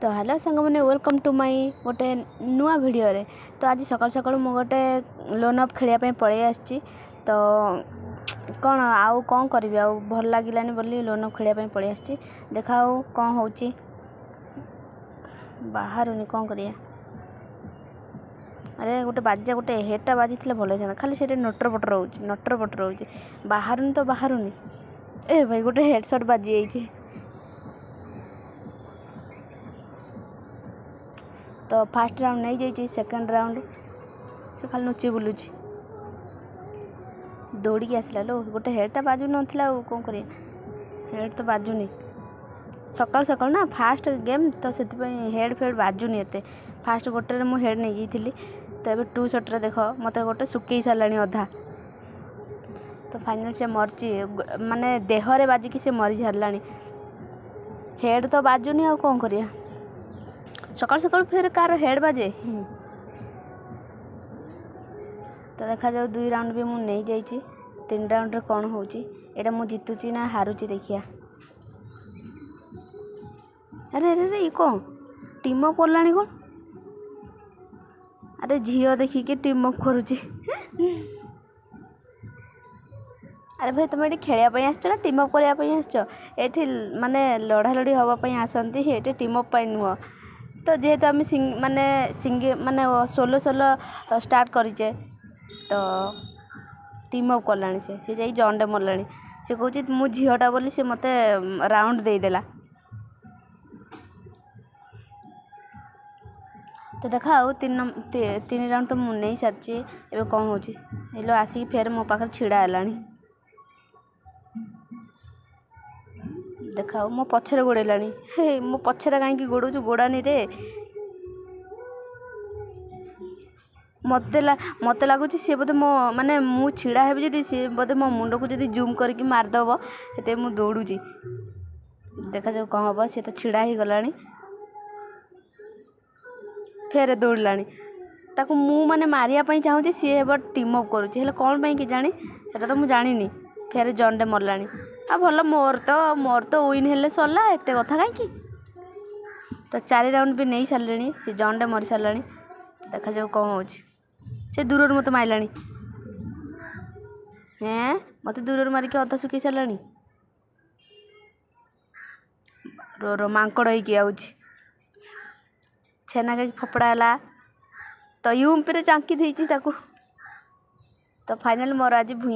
तो हेलो सांग मैंने वेलकम टू माय गोटे नुआ वीडियो रे। तो आज सकाल सकाल मु गोटे लोन अप खेलिया पळै आछि। तो कौन आउ कौन करी आउ भल लगिलानी बोली लोन अप खेलिया पळै आछि। देखाओ कौन होची बाहर कौन करिया। अरे गोटे बाजा गोटे हेडटा बाजी भल था खाली से नटर पटर होची बाहर तो बाहर ए भाई गोटे हेडसट बाजी जाइए। तो फास्ट राउंड नहीं जाइए सेकेंड राउंड से खाली नुची बुलूची दौड़ी आसला लो गोटे हेडटा बाजू नाला कौन करिया हेड तो बाजुनी सकाल सकाल ना फास्ट गेम तो से हेड फेड बाजुनी एते फास्ट गोटे मु हेड नहीं जाइली। तो ये टू शॉट देख मत गोटे सुकई सारा अधा। तो फाइनल से मरची माने देहरे बाजिकी से मरी सारा हेड तो बाजुनी आ कौन करिया सकाल सकाल फिर कार हेड बाजे। तो देखा जाऊ 2 राउंड भी मुझे नहीं जाइए 3 राउंड कौन होची एटा मु जीतुची ना हारुची देखिया। अरे अरे अरे ये कौन टीम अप करला कौन अरे झील देखिए टीम अप करुची। अरे भाई तुम ये खेलिया आस टीम अप करने ये माने लड़ा लड़ी हाँपाई आसती ये टीम अप नुह। तो जेहेतु आम माने माने सोलो स्टार्ट करेचे तो टीम अप कला से जाई जंडे मरला से कौच मु झीलटा बोली से मत राउंड देदेला। तो देखा आउ 3 राउंड तो मुझे नहीं सारी एवं कौन हो आसिक फेर मो पाखे छिड़ा है देखा मो पछरे गोड़ेलानी हे मो पछरे कहीं गोड़ू गोड़ानी रे मत लगुच सी बोधे मो माने मु छिड़ा है जदि सी बोधे मो मुंड को जदि जूम करके मारदेव से मुझे दौड़ूची देखा जाऊ कौन हम सी तो छिड़ा ही गलानी फेर दौड़लानी ताकू मु माने मारिया चाहूँगी सी हे टीम अप करुँचे कौन कि जानी सेटा तो मुझे जानी फेर जंडे मरलानी आ भल मोर तो विन हेले सरला एत कथा कहीं। तो 4 राउंड भी नहीं सारे सी जंडे मरी सारा देखा जाऊ कौन हो से दूर मत मारला हैं मत दूर मारिक अधा सुखी सारा रो मांकड़ हो छेना कहीं फपड़ा है तो यूम्पे चांकी देती। तो फाइनल मोर आज भूया।